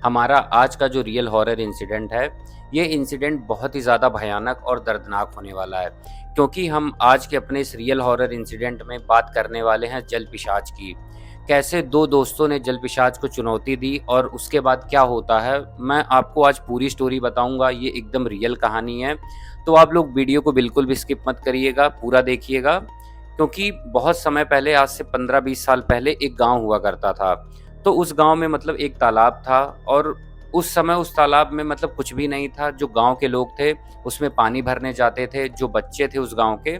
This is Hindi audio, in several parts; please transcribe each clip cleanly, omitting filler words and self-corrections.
हमारा आज का जो रियल हॉरर इंसिडेंट है, ये इंसिडेंट बहुत ही ज़्यादा भयानक और दर्दनाक होने वाला है, क्योंकि हम आज के अपने इस रियल हॉरर इंसिडेंट में बात करने वाले हैं जल पिशाच की। कैसे 2 दोस्तों ने जल पिशाच को चुनौती दी और उसके बाद क्या होता है, मैं आपको आज पूरी स्टोरी बताऊँगा। ये एकदम रियल कहानी है, तो आप लोग वीडियो को बिल्कुल भी स्किप मत करिएगा, पूरा देखिएगा। क्योंकि बहुत समय पहले, आज से 15-20 साल पहले एक गाँव हुआ करता था। तो उस गाँव में मतलब एक तालाब था और उस समय उस तालाब में मतलब कुछ भी नहीं था। जो गाँव के लोग थे, उसमें पानी भरने जाते थे। जो बच्चे थे उस गाँव के,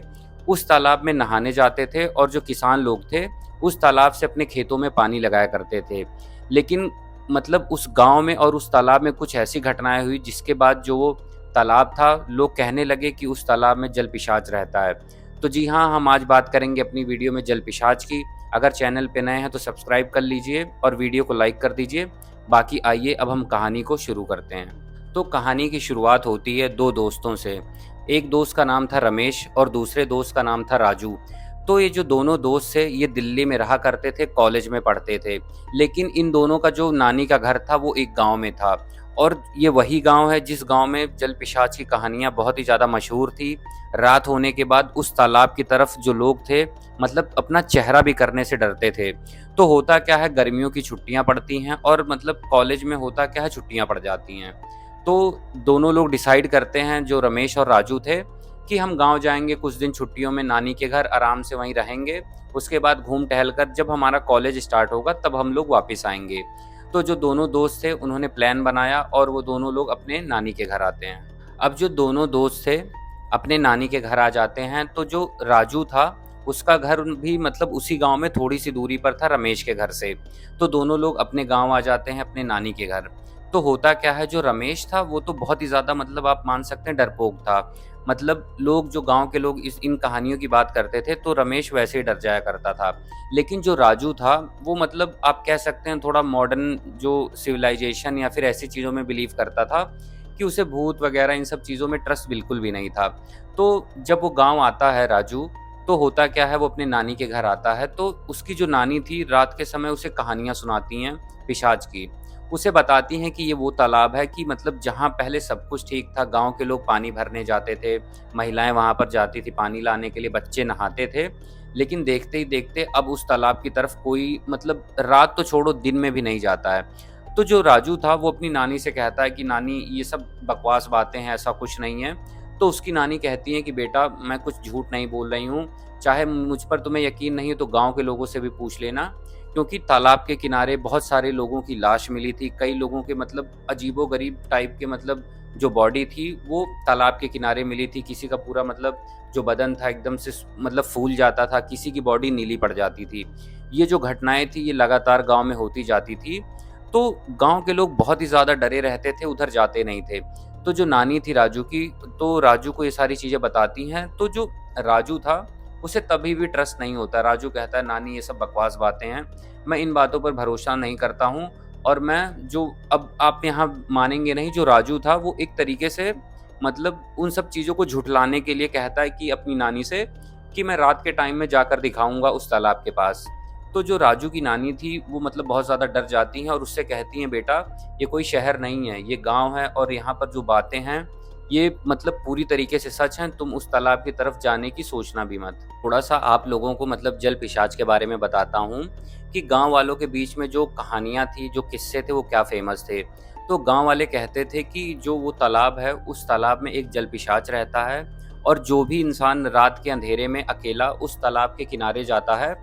उस तालाब में नहाने जाते थे और जो किसान लोग थे, उस तालाब से अपने खेतों में पानी लगाया करते थे। लेकिन मतलब उस गाँव में और उस तालाब में कुछ ऐसी घटनाएँ हुई जिसके बाद जो वो तालाब था, लोग कहने लगे कि उस तालाब में जल पिशाच रहता है। तो जी हाँ, हम आज बात करेंगे अपनी वीडियो में जल पिशाच की। अगर चैनल पे नए हैं तो सब्सक्राइब कर लीजिए और वीडियो को लाइक कर दीजिए। बाकी आइए अब हम कहानी को शुरू करते हैं। तो कहानी की शुरुआत होती है 2 दोस्तों से। एक दोस्त का नाम था रमेश और दूसरे दोस्त का नाम था राजू। तो ये जो दोनों दोस्त थे, ये दिल्ली में रहा करते थे, कॉलेज में पढ़ते थे। लेकिन इन दोनों का जो नानी का घर था वो एक गाँव में था और ये वही गाँव है जिस गाँव में जल पिशाच की कहानियाँ बहुत ही ज़्यादा मशहूर थी। रात होने के बाद उस तालाब की तरफ जो लोग थे, मतलब अपना चेहरा भी करने से डरते थे। तो होता क्या है, गर्मियों की छुट्टियाँ पड़ती हैं और मतलब कॉलेज में होता क्या है, छुट्टियाँ पड़ जाती हैं। तो दोनों लोग डिसाइड करते हैं, जो रमेश और राजू थे, कि हम गाँव जाएँगे कुछ दिन छुट्टियों में नानी के घर, आराम से वहीं रहेंगे। उसके बाद घूम टहल कर जब हमारा कॉलेज स्टार्ट होगा तब हम लोग वापस आएँगे। तो जो दोनों दोस्त थे उन्होंने प्लान बनाया और वो दोनों लोग अपने नानी के घर आते हैं। अब जो दोनों दोस्त थे अपने नानी के घर आ जाते हैं, तो जो राजू था उसका घर भी मतलब उसी गाँव में थोड़ी-सी दूरी पर था रमेश के घर से। तो दोनों लोग अपने गाँव आ जाते हैं, अपने नानी के घर। तो होता क्या है, जो रमेश था वो तो बहुत ही ज़्यादा मतलब आप मान सकते हैं डरपोक था। मतलब लोग, जो गाँव के लोग इन कहानियों की बात करते थे तो रमेश वैसे ही डर जाया करता था। लेकिन जो राजू था वो मतलब आप कह सकते हैं थोड़ा मॉडर्न जो सिविलाइज़ेशन या फिर ऐसी चीज़ों में बिलीव करता था, कि उसे भूत वगैरह इन सब चीज़ों में ट्रस्ट बिल्कुल भी नहीं था। तो जब वो गाँव आता है राजू, तो होता क्या है, वो अपने नानी के घर आता है, तो उसकी जो नानी थी रात के समय उसे कहानियाँ सुनाती हैं पिशाच की। उसे बताती हैं कि ये वो तालाब है, कि मतलब जहाँ पहले सब कुछ ठीक था, गाँव के लोग पानी भरने जाते थे, महिलाएँ वहाँ पर जाती थी पानी लाने के लिए, बच्चे नहाते थे। लेकिन देखते ही देखते अब उस तालाब की तरफ कोई मतलब रात तो छोड़ो, दिन में भी नहीं जाता है। तो जो राजू था वो अपनी नानी से कहता है कि नानी, ये सब बकवास बातें हैं, ऐसा कुछ नहीं है। तो उसकी नानी कहती हैं कि बेटा, मैं कुछ झूठ नहीं बोल रही हूँ, चाहे मुझ पर तुम्हें यकीन नहीं है तो गाँव के लोगों से भी पूछ लेना। क्योंकि तालाब के किनारे बहुत सारे लोगों की लाश मिली थी, कई लोगों के मतलब अजीबो-गरीब टाइप के मतलब जो बॉडी थी वो तालाब के किनारे मिली थी। किसी का पूरा मतलब जो बदन था एकदम से मतलब फूल जाता था, किसी की बॉडी नीली पड़ जाती थी। ये जो घटनाएँ थी ये लगातार गाँव में होती जाती थी। तो गाँव के लोग बहुत ही ज़्यादा डरे रहते थे, उधर जाते नहीं थे। तो जो नानी थी राजू की, तो राजू को ये सारी चीज़ें बताती हैं, तो जो राजू था, उसे तभी भी ट्रस्ट नहीं होता। राजू कहता है, नानी ये सब बकवास बातें हैं, मैं इन बातों पर भरोसा नहीं करता हूँ। और मैं जो, अब आप यहाँ मानेंगे नहीं, जो राजू था वो एक तरीके से मतलब उन सब चीज़ों को झुठलाने के लिए कहता है कि अपनी नानी से, कि मैं रात के टाइम में जाकर दिखाऊँगा उस तालाब के पास। तो जो राजू की नानी थी वो मतलब बहुत ज़्यादा डर जाती हैं और उससे कहती हैं, बेटा ये कोई शहर नहीं है, ये गाँव है और यहाँ पर जो बातें हैं ये मतलब पूरी तरीके से सच हैं, तुम उस तालाब की तरफ जाने की सोचना भी मत। थोड़ा-सा आप लोगों को मतलब जल पिशाच के बारे में बताता हूँ, कि गाँव वालों के बीच में जो कहानियाँ थी, जो किस्से थे वो क्या फ़ेमस थे। तो गाँव वाले कहते थे कि जो वो तालाब है, उस तालाब में एक जल पिशाच रहता है और जो भी इंसान रात के अंधेरे में अकेला उस तालाब के किनारे जाता है,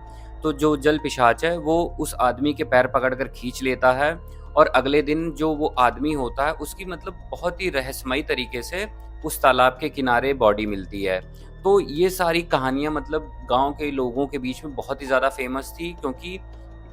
तो जो जल पिशाच है वो उस आदमी के पैर पकड़कर खींच लेता है और अगले दिन जो वो आदमी होता है उसकी मतलब बहुत ही रहस्यमयी तरीके से उस तालाब के किनारे बॉडी मिलती है। तो ये सारी कहानियाँ मतलब गाँव के लोगों के बीच में बहुत ही ज़्यादा फ़ेमस थी, क्योंकि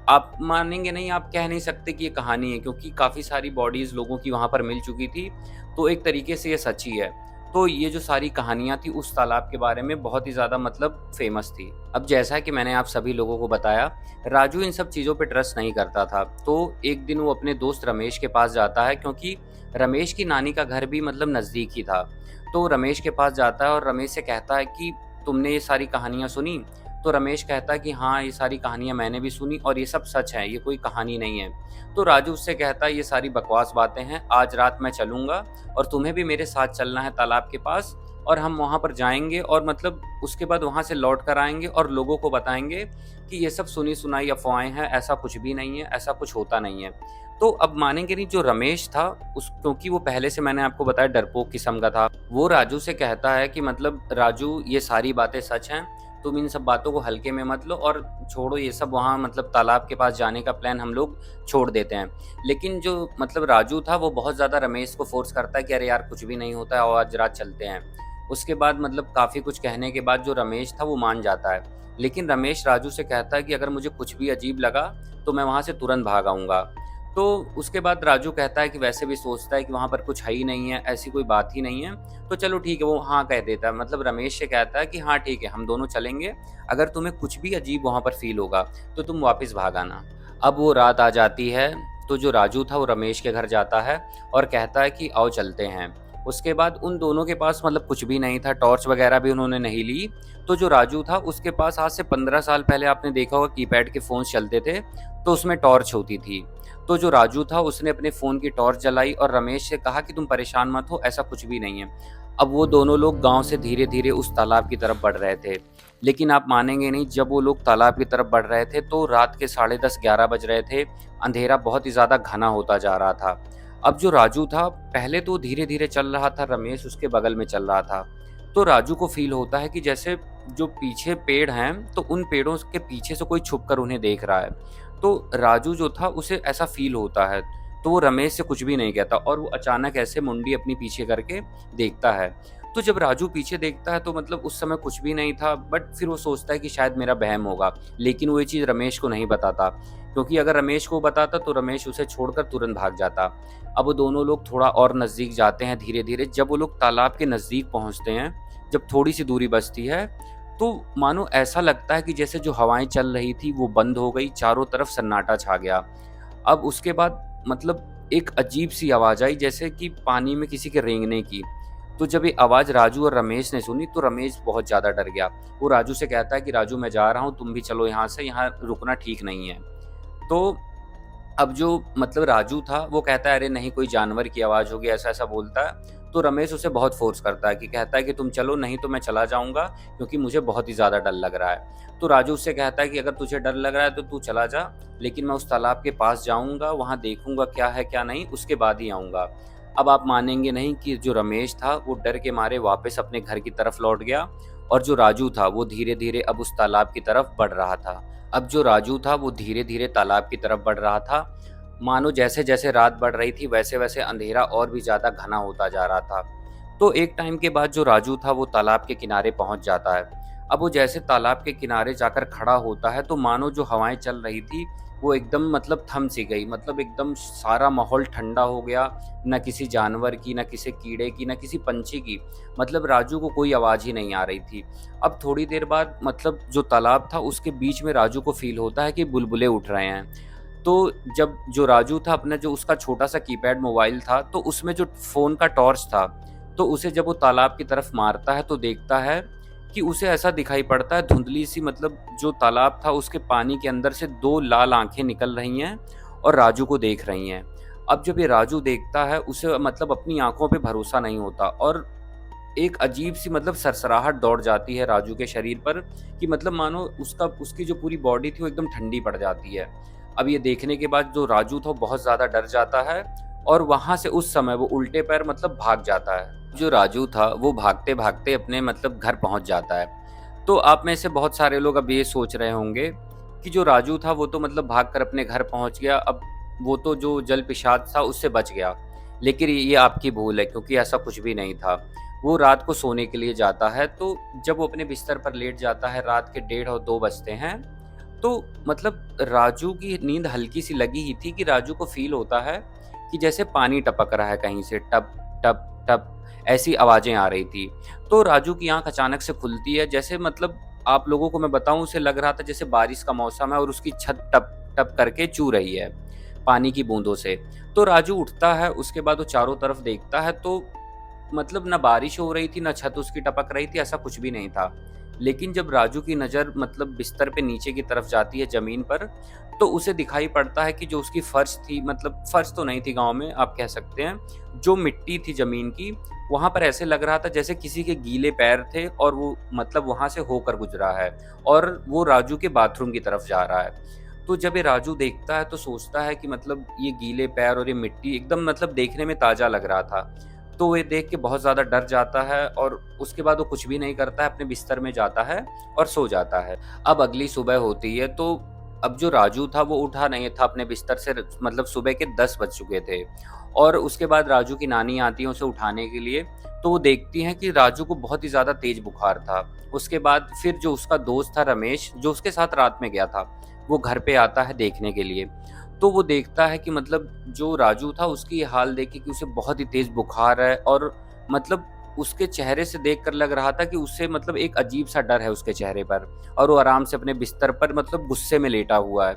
आप मानेंगे नहीं, आप कह नहीं सकते कि ये कहानी है, क्योंकि काफ़ी सारी बॉडीज़ लोगों की वहाँ पर मिल चुकी थी, तो एक तरीके से ये सच ही है। तो ये जो सारी कहानियाँ थी उस तालाब के बारे में बहुत ही ज़्यादा मतलब फ़ेमस थी। अब जैसा कि मैंने आप सभी लोगों को बताया, राजू इन सब चीज़ों पे ट्रस्ट नहीं करता था। तो एक दिन वो अपने दोस्त रमेश के पास जाता है, क्योंकि रमेश की नानी का घर भी मतलब नज़दीक ही था। तो रमेश के पास जाता है और रमेश से कहता है कि तुमने ये सारी कहानियाँ सुनी, तो रमेश कहता है कि हाँ, ये सारी कहानियाँ मैंने भी सुनी और ये सब सच है, ये कोई कहानी नहीं है। तो राजू उससे कहता है ये सारी बकवास बातें हैं, आज रात मैं चलूँगा और तुम्हें भी मेरे साथ चलना है तालाब के पास और हम वहाँ पर जाएँगे और मतलब उसके बाद वहाँ से लौट कर आएँगे और लोगों को बताएँगे कि ये सब सुनी-सुनाई अफ़वाहें हैं, ऐसा कुछ भी नहीं है, ऐसा कुछ होता नहीं है। तो अब मानेंगे नहीं, जो रमेश था उस क्योंकि वो पहले से मैंने आपको बताया डरपोक किस्म का था, वो राजू से कहता है कि मतलब राजू ये सारी बातें सच हैं, तुम इन सब बातों को हल्के में मत लो और छोड़ो ये सब, वहाँ मतलब तालाब के पास जाने का प्लान हम लोग छोड़ देते हैं। लेकिन जो मतलब राजू था वो बहुत ज़्यादा रमेश को फ़ोर्स करता है कि अरे यार कुछ भी नहीं होता है और आज रात चलते हैं। उसके बाद मतलब काफ़ी कुछ कहने के बाद जो रमेश था वो मान जाता है। लेकिन रमेश राजू से कहता है कि अगर मुझे कुछ भी अजीब लगा तो मैं वहाँ से तुरंत भाग आऊँगा। तो उसके बाद राजू कहता है कि वैसे भी सोचता है कि वहाँ पर कुछ है ही नहीं है, ऐसी कोई बात ही नहीं है, तो चलो ठीक है, वो हाँ कह देता है। मतलब रमेश से कहता है कि हाँ ठीक है, हम दोनों चलेंगे, अगर तुम्हें कुछ भी अजीब वहाँ पर फ़ील होगा, तो तुम वापस भाग आना। अब वो रात आ जाती है, तो जो राजू था वो रमेश के घर जाता है और कहता है कि आओ चलते हैं। उसके बाद उन दोनों के पास मतलब कुछ भी नहीं था, टॉर्च वगैरह भी उन्होंने नहीं ली। तो जो राजू था उसके पास आज से 15 साल पहले आपने देखा होगा कीपैड के फ़ोन्स चलते थे, तो उसमें टॉर्च होती थी। तो जो राजू था उसने अपने फ़ोन की टॉर्च जलाई और रमेश से कहा कि तुम परेशान मत हो, ऐसा कुछ भी नहीं है। अब वो दोनों लोग गाँव से धीरे-धीरे उस तालाब की तरफ बढ़ रहे थे। लेकिन आप मानेंगे नहीं, जब वो लोग तालाब की तरफ बढ़ रहे थे तो रात के साढ़े 10-11 बज रहे थे, अंधेरा बहुत ही ज़्यादा घना होता जा रहा था। अब जो राजू था पहले तो धीरे-धीरे चल रहा था, रमेश उसके बगल में चल रहा था। तो राजू को फ़ील होता है कि जैसे जो पीछे पेड़ हैं, तो उन पेड़ों के पीछे से कोई छुप कर उन्हें देख रहा है। तो राजू जो था उसे ऐसा फ़ील होता है, तो वो रमेश से कुछ भी नहीं कहता और वो अचानक ऐसे मुंडी अपनी पीछे करके देखता है। तो जब राजू पीछे देखता है तो मतलब उस समय कुछ भी नहीं था, बट फिर वो सोचता है कि शायद मेरा वहम होगा, लेकिन वो ये चीज़ रमेश को नहीं बताता, क्योंकि अगर रमेश को बताता तो रमेश उसे छोड़कर तुरंत भाग जाता। अब वो दोनों लोग थोड़ा और नज़दीक जाते हैं धीरे-धीरे, जब वो लोग तालाब के नज़दीक पहुँचते हैं, जब थोड़ी-सी दूरी बचती है, तो मानो ऐसा लगता है कि जैसे जो हवाएँ चल रही थी वो बंद हो गई, चारों तरफ सन्नाटा छा गया। अब उसके बाद मतलब एक अजीब-सी आवाज़ आई, जैसे कि पानी में किसी के रेंगने की। तो जब ये आवाज़ राजू और रमेश ने सुनी तो रमेश बहुत ज़्यादा डर गया। वो राजू से कहता है कि राजू मैं जा रहा हूँ, तुम भी चलो यहाँ से, यहाँ रुकना ठीक नहीं है। तो अब जो मतलब राजू था वो कहता है अरे नहीं, कोई जानवर की आवाज़ होगी, ऐसा-ऐसा बोलता है। तो रमेश उसे बहुत फ़ोर्स करता है कि कहता है कि तुम चलो, नहीं तो मैं चला जाऊँगा, क्योंकि मुझे बहुत ही ज़्यादा डर लग रहा है। तो राजू उससे कहता है कि अगर तुझे डर लग रहा है तो तू चला जा, लेकिन मैं उस तालाब के पास जाऊँगा, वहाँ देखूँगा क्या है क्या नहीं, उसके बाद ही आऊँगा। अब आप मानेंगे नहीं कि जो रमेश था वो डर के मारे वापस अपने घर की तरफ लौट गया और जो राजू था वो धीरे-धीरे अब उस तालाब की तरफ बढ़ रहा था। अब जो राजू था वो धीरे-धीरे तालाब की तरफ बढ़ रहा था। मानो जैसे-जैसे रात बढ़ रही थी वैसे-वैसे अंधेरा और भी ज़्यादा घना होता जा रहा था। तो एक टाइम के बाद जो राजू था वो तालाब के किनारे पहुँच जाता है। अब वो जैसे तालाब के किनारे जाकर खड़ा होता है तो मानो जो हवाएँ चल रही थी वो एकदम मतलब थम सी गई। मतलब एकदम सारा माहौल ठंडा हो गया, ना किसी जानवर की, ना किसी कीड़े की, ना किसी पंछी की। मतलब राजू को कोई आवाज़ ही नहीं आ रही थी। अब थोड़ी देर बाद मतलब जो तालाब था उसके बीच में राजू को फ़ील होता है कि बुलबुले उठ रहे हैं। तो जब जो राजू था अपना जो उसका छोटा-सा कीपैड मोबाइल था, तो उसमें जो फ़ोन का टॉर्च था, तो उसे जब वो तालाब की तरफ मारता है तो देखता है कि उसे ऐसा दिखाई पड़ता है धुंधली-सी, मतलब जो तालाब था उसके पानी के अंदर से 2 लाल आँखें निकल रही हैं और राजू को देख रही हैं। अब जब ये राजू देखता है उसे मतलब अपनी आँखों पे भरोसा नहीं होता और एक अजीब-सी मतलब सरसराहट दौड़ जाती है राजू के शरीर पर कि मतलब मानो उसकी जो पूरी बॉडी थी वो एकदम ठंडी पड़ जाती है। अब ये देखने के बाद जो राजू था वो बहुत ज़्यादा डर जाता है और वहाँ से उस समय वो उल्टे पैर मतलब भाग जाता है। जो राजू था वो भागते-भागते अपने मतलब घर पहुँच जाता है। तो आप में से बहुत सारे लोग अब ये सोच रहे होंगे कि जो राजू था वो तो मतलब भागकर अपने घर पहुँच गया, अब वो तो जो जल पेशाब था उससे बच गया। लेकिन ये आपकी भूल है, क्योंकि ऐसा कुछ भी नहीं था। वो रात को सोने के लिए जाता है, तो जब वो अपने बिस्तर पर लेट जाता है, रात के 1:30 और 2 बजते हैं, तो मतलब राजू की नींद हल्की-सी लगी ही थी कि राजू को फ़ील होता है कि जैसे पानी टपक रहा है कहीं से, टप, टप, टप, ऐसी आवाज़ें आ रही थी। तो राजू की आँख अचानक से खुलती है, जैसे मतलब आप लोगों को मैं बताऊँ, उसे लग रहा था जैसे बारिश का मौसम है और उसकी छत टप, टप करके चू रही है, पानी की बूँदों से। तो राजू उठता है, उसके बाद वो चारों तरफ देखता है तो मतलब ना बारिश हो रही थी, ना छत उसकी टपक रही थी, ऐसा कुछ भी नहीं था। लेकिन जब राजू की नज़र मतलब बिस्तर पे नीचे की तरफ जाती है ज़मीन पर, तो उसे दिखाई पड़ता है कि जो उसकी फ़र्श थी, मतलब फ़र्श तो नहीं थी गाँव में आप कह सकते हैं, जो मिट्टी थी ज़मीन की, वहाँ पर ऐसे लग रहा था जैसे किसी के गीले पैर थे और वो मतलब वहाँ से होकर गुज़रा है और वो राजू के बाथरूम की तरफ जा रहा है। तो जब ये राजू देखता है तो सोचता है कि मतलब ये गीले पैर और ये मिट्टी एकदम मतलब देखने में ताज़ा लग रहा था। तो वो ये देख के बहुत ज़्यादा डर जाता है और उसके बाद वो कुछ भी नहीं करता है, अपने बिस्तर में जाता है और सो जाता है। अब अगली सुबह होती है तो अब जो राजू था वो उठा नहीं था अपने बिस्तर से, मतलब सुबह के 10 बज चुके थे और उसके बाद राजू की नानी आती है उसे उठाने के लिए, तो वो देखती हैं कि राजू को बहुत ही ज़्यादा तेज़ बुखार था। उसके बाद फिर जो उसका दोस्त था रमेश, जो उसके साथ रात में गया था, वो घर पे आता है देखने के लिए। तो वो देखता है कि मतलब जो राजू था उसकी ये हाल देख के कि उसे बहुत ही तेज़ बुखार है और मतलब उसके चेहरे से देखकर लग रहा था कि उसे मतलब एक अजीब-सा डर है उसके चेहरे पर और वो आराम से अपने बिस्तर पर मतलब गुस्से में लेटा हुआ है।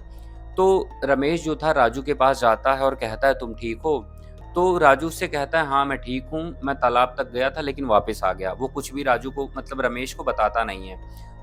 तो रमेश जो था राजू के पास जाता है और कहता है, तुम ठीक हो? तो राजू उससे कहता है, हाँ मैं ठीक हूँ, मैं तालाब तक गया था लेकिन वापस आ गया। वो कुछ भी राजू को मतलब रमेश को बताता नहीं है।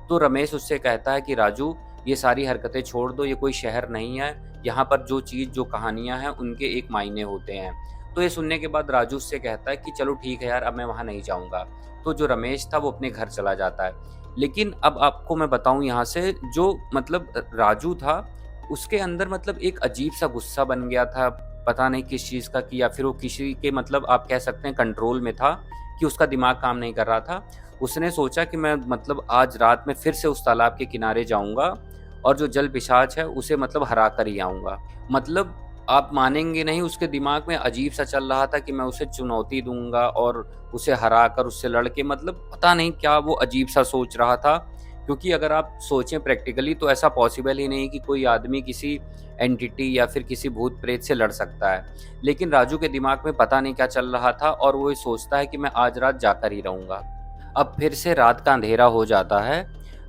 तो रमेश उससे कहता है कि राजू, ये सारी हरकतें छोड़ दो, ये कोई शहर नहीं है, यहाँ पर जो चीज़ जो कहानियाँ हैं उनके एक मायने होते हैं। तो ये सुनने के बाद राजू उससे कहता है कि चलो ठीक है यार, अब मैं वहाँ नहीं जाऊँगा। तो जो रमेश था वो अपने घर चला जाता है। लेकिन अब आपको मैं बताऊँ यहाँ से, जो मतलब राजू था उसके अंदर मतलब एक अजीब-सा गुस्सा बन गया था, पता नहीं किस चीज़ का, कि या फिर वो किसी के मतलब आप कह सकते हैं कंट्रोल में था, कि उसका दिमाग काम नहीं कर रहा था। उसने सोचा कि मैं मतलब आज रात में फिर से उस तालाब के किनारे जाऊँगा और जो जल पिशाच है उसे मतलब हरा कर ही आऊँगा। मतलब आप मानेंगे नहीं, उसके दिमाग में अजीब-सा चल रहा था कि मैं उसे चुनौती दूँगा और उसे हराकर उससे लड़ के, मतलब पता नहीं क्या वो अजीब-सा सोच रहा था। क्योंकि अगर आप सोचें प्रैक्टिकली तो ऐसा पॉसिबल ही नहीं कि कोई आदमी किसी एंटिटी या फिर किसी भूत-प्रेत से लड़ सकता है। लेकिन राजू के दिमाग में पता नहीं क्या चल रहा था और वो ये सोचता है कि मैं आज रात जाकर ही रहूँगा। अब फिर से रात का अंधेरा हो जाता है,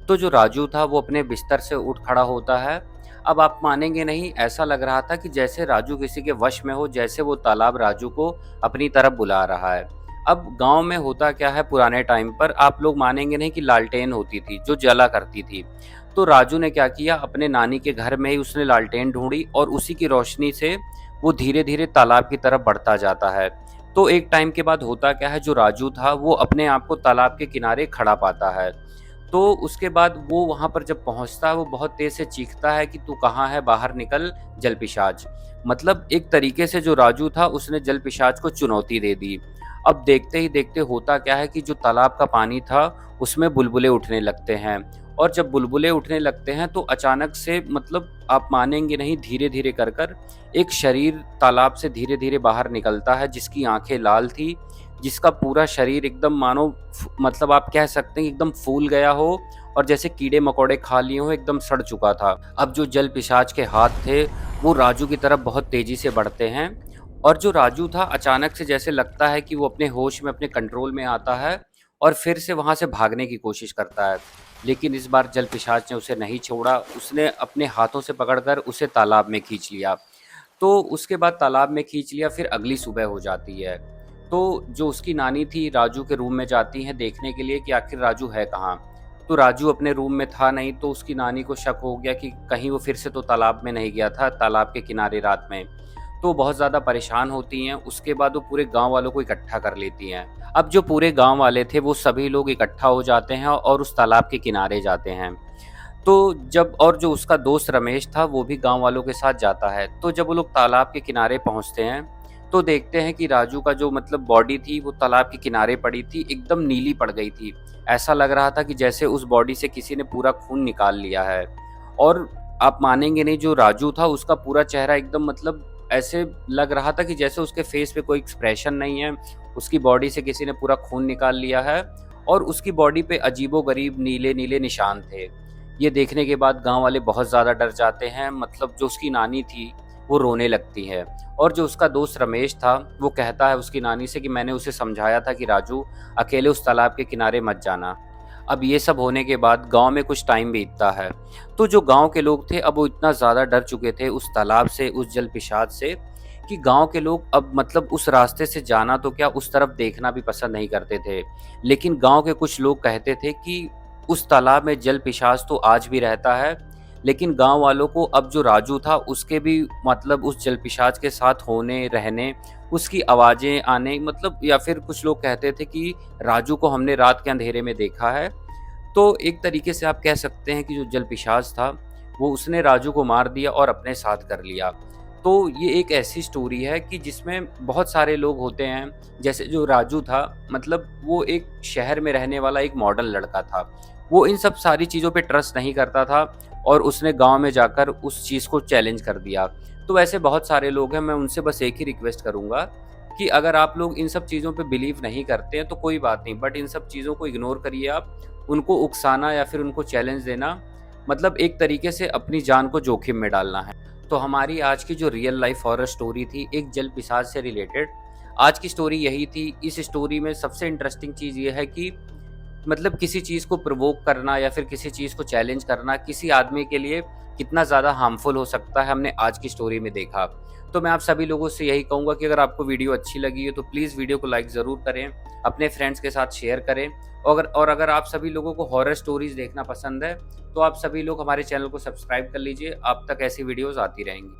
तो जो राजू था वो अपने बिस्तर से उठ खड़ा होता है। अब आप मानेंगे नहीं, ऐसा लग रहा था कि जैसे राजू किसी के वश में हो, जैसे वो तालाब राजू को अपनी तरफ बुला रहा है। अब गाँव में होता क्या है, पुराने टाइम पर आप लोग मानेंगे नहीं कि लालटेन होती थी, जो जला करती थी। तो राजू ने क्या किया, अपने नानी के घर में ही उसने लालटेन ढूँढी और उसी की रोशनी से वो धीरे-धीरे तालाब की तरफ बढ़ता जाता है। तो एक टाइम के बाद होता क्या है, जो राजू था वो अपने आप को तालाब के किनारे खड़ा पाता है। तो उसके बाद वो वहाँ पर जब पहुँचता है, वो बहुत तेज़ से चीखता है कि तू कहाँ है, बाहर निकल जलपिशाच। मतलब एक तरीके से जो राजू था उसने जलपिशाच को चुनौती दे दी। अब देखते ही देखते होता क्या है कि जो तालाब का पानी था उसमें बुलबुले उठने लगते हैं और जब बुलबुले उठने लगते हैं तो अचानक से मतलब आप मानेंगे नहीं, धीरे-धीरे कर एक शरीर तालाब से धीरे-धीरे बाहर निकलता है, जिसकी आँखें लाल थी, जिसका पूरा शरीर एकदम मानो मतलब आप कह सकते हैं एकदम फूल गया हो और जैसे कीड़े-मकोड़े खा लिए हों, एकदम सड़ चुका था। अब जो जल पिशाच के हाथ थे, वो राजू की तरफ बहुत तेज़ी से बढ़ते हैं और जो राजू था अचानक से जैसे लगता है कि वो अपने होश में, अपने कंट्रोल में आता है और फिर से वहाँ से भागने की कोशिश करता है। लेकिन इस बार जल पिशाच ने उसे नहीं छोड़ा, उसने अपने हाथों से पकड़कर उसे तालाब में खींच लिया। तो उसके बाद तालाब में खींच लिया, फिर अगली सुबह हो जाती है। तो जो उसकी नानी थी राजू के रूम में जाती हैं देखने के लिए कि आखिर राजू है कहाँ? तो राजू अपने रूम में था नहीं, तो उसकी नानी को शक हो गया कि कहीं वो फिर से तो तालाब में नहीं गया था, तालाब के किनारे रात में। तो बहुत ज़्यादा परेशान होती हैं, उसके बाद वो पूरे गाँव वालों को इकट्ठा कर लेती हैं। अब जो पूरे गाँव वाले थे वो सभी लोग इकट्ठा हो जाते हैं और उस तालाब के किनारे जाते हैं। तो जब और जो उसका दोस्त रमेश था वो भी गाँव वालों के साथ जाता है। तो जब वो लोग तालाब के किनारे पहुँचते हैं, तो देखते हैं कि राजू का जो मतलब बॉडी थी वो तालाब के किनारे पड़ी थी, एकदम नीली पड़ गई थी। ऐसा लग रहा था कि जैसे उस बॉडी से किसी ने पूरा खून निकाल लिया है। और आप मानेंगे नहीं, जो राजू था उसका पूरा चेहरा एकदम मतलब ऐसे लग रहा था कि जैसे उसके फेस पे कोई एक्सप्रेशन नहीं है, उसकी बॉडी से किसी ने पूरा खून निकाल लिया है और उसकी बॉडी पे अजीबो-गरीब नीले-नीले निशान थे। ये देखने के बाद गाँव वाले बहुत ज़्यादा डर जाते हैं, मतलब जो उसकी नानी थी, वो रोने लगती है और जो उसका दोस्त रमेश था, वो कहता है उसकी नानी से कि मैंने उसे समझाया था कि राजू, अकेले उस तालाब के किनारे मत जाना। अब ये सब होने के बाद गाँव में कुछ टाइम बीतता है, तो जो गाँव के लोग थे अब वो इतना ज़्यादा डर चुके थे उस तालाब से, उस जलपिशाच से, कि गाँव के लोग अब मतलब उस रास्ते से जाना तो क्या, उस तरफ देखना भी पसंद नहीं करते थे। लेकिन गाँव के कुछ लोग कहते थे कि उस तालाब में जल पिशाच तो आज भी रहता है, लेकिन गाँव वालों को अब जो राजू था उसके भी मतलब उस जल पिशाच के साथ होने, रहने, उसकी आवाज़ें आने मतलब या फिर कुछ लोग कहते थे कि राजू को हमने रात के अंधेरे में देखा है। तो एक तरीके से आप कह सकते हैं कि जो जल पिशाच था, वो उसने राजू को मार दिया और अपने साथ कर लिया। तो ये एक ऐसी स्टोरी है कि जिसमें बहुत सारे लोग होते हैं, जैसे जो राजू था मतलब वो एक शहर में रहने वाला एक मॉडर्न लड़का था। वो इन सब सारी चीज़ों पे ट्रस्ट नहीं करता था और उसने गाँव में जाकर उस चीज़ को चैलेंज कर दिया। तो ऐसे बहुत सारे लोग हैं, मैं उनसे बस एक ही रिक्वेस्ट करूँगा कि अगर आप लोग इन सब चीज़ों पे बिलीव नहीं करते हैं तो कोई बात नहीं, बट इन सब चीज़ों को इग्नोर करिए आप। उनको उकसाना या फिर उनको चैलेंज देना मतलब एक तरीके से अपनी जान को जोखिम में डालना है। तो हमारी आज की जो रियल लाइफ हॉरर स्टोरी थी एक जल पिशाच से रिलेटेड, आज की स्टोरी यही थी। इस स्टोरी में सबसे इंटरेस्टिंग चीज़ ये है कि मतलब किसी चीज़ को प्रोवोक करना या फिर किसी चीज़ को चैलेंज करना किसी आदमी के लिए कितना ज़्यादा हार्मफुल हो सकता है, हमने आज की स्टोरी में देखा। तो मैं आप सभी लोगों से यही कहूँगा कि अगर आपको वीडियो अच्छी लगी है तो प्लीज़ वीडियो को लाइक ज़रूर करें, अपने फ्रेंड्स के साथ शेयर करें। और अगर आप सभी लोगों को हॉरर स्टोरीज़ देखना पसंद है, तो आप सभी लोग हमारे चैनल को सब्सक्राइब कर लीजिए, आप तक ऐसी वीडियोज़ आती रहेंगी।